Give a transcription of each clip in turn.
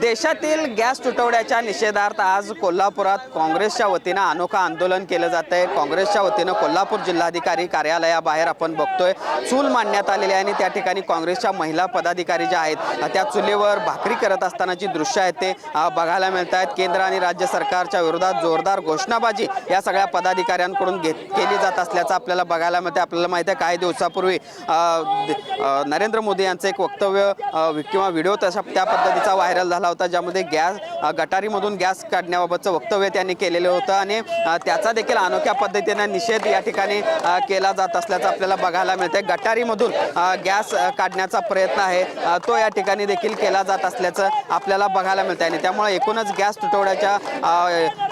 देशातील गॅस तुटवड्याच्या निषेधार्थ आज कोल्हापुरात काँग्रेसच्या वतीनं अनोखं आंदोलन केलं जात आहे। काँग्रेसच्या वतीनं कोल्हापूर जिल्हाधिकारी कार्यालयाबाहेर आपण बघतोय चूल मांडण्यात आलेली आहे आणि त्या ठिकाणी काँग्रेसच्या महिला पदाधिकारी ज्या आहेत त्या चुलीवर भाकरी करत असतानाची दृश्य आहेत ते बघायला मिळत आहेत। केंद्र आणि राज्य सरकारच्या विरोधात जोरदार घोषणाबाजी या सगळ्या पदाधिकाऱ्यांकडून केली जात असल्याचं आपल्याला बघायला मिळतं। आपल्याला माहिती आहे काही दिवसापूर्वी नरेंद्र मोदी यांचं एक वक्तव्य किंवा व्हिडिओ त्या पद्धतीचा व्हायरल झाला होता, ज्यामध्ये गटारीमधून गॅस काढण्याबाबतचं वक्तव्य त्यांनी केलेलं होतं आणि त्याचा देखील अनोख्या पद्धतीने निषेध या ठिकाणी केला जात असल्याचं आपल्याला बघायला मिळतंय। गटारीमधून गॅस काढण्याचा प्रयत्न आहे तो या ठिकाणी देखील केला जात असल्याचं आपल्याला बघायला मिळतंय आणि त्यामुळे एकूणच गॅस तुटवड्याच्या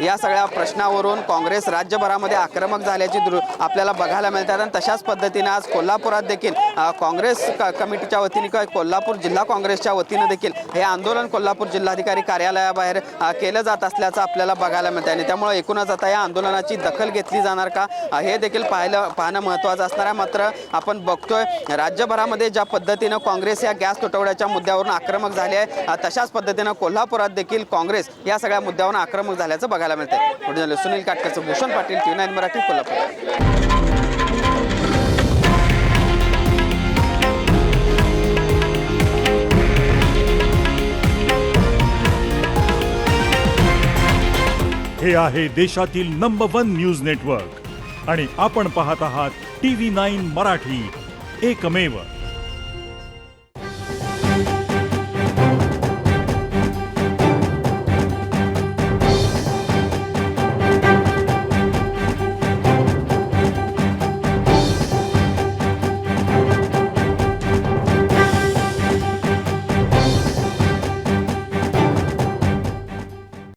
या सगळ्या प्रश्नावरून काँग्रेस राज्यभरामध्ये आक्रमक झाल्याची आपल्याला बघायला मिळतात आणि तशाच पद्धतीने आज कोल्हापुरात देखील काँग्रेस कमिटीच्या वतीने किंवा कोल्हापूर जिल्हा काँग्रेसच्या वतीने देखील हे आंदोलन कोल्हापूर जिल्हाधिकारी कार्यालयाबाहेर केलं जात असल्याचं आपल्याला बघायला मिळतं आणि त्यामुळे एकूणच आता या आंदोलनाची दखल घेतली जाणार का हे देखील पाहणं महत्त्वाचं असणार आहे। मात्र आपण बघतोय राज्यभरामध्ये ज्या पद्धतीनं काँग्रेस या गॅस तुटवड्याच्या मुद्द्यावरून आक्रमक झाली आहे तशाच पद्धतीनं कोल्हापुरात देखील काँग्रेस या सगळ्या मुद्द्यावरून आक्रमक झाल्याचं बघायला मिळतंय। सुनील काटकरचं, भूषण पाटील, TV9 मराठी, कोल्हापूर। हे आहे देशातील नंबर 1 न्यूज नेटवर्क आणि आपण पाहत आहात TV9 मराठी, एकमेव।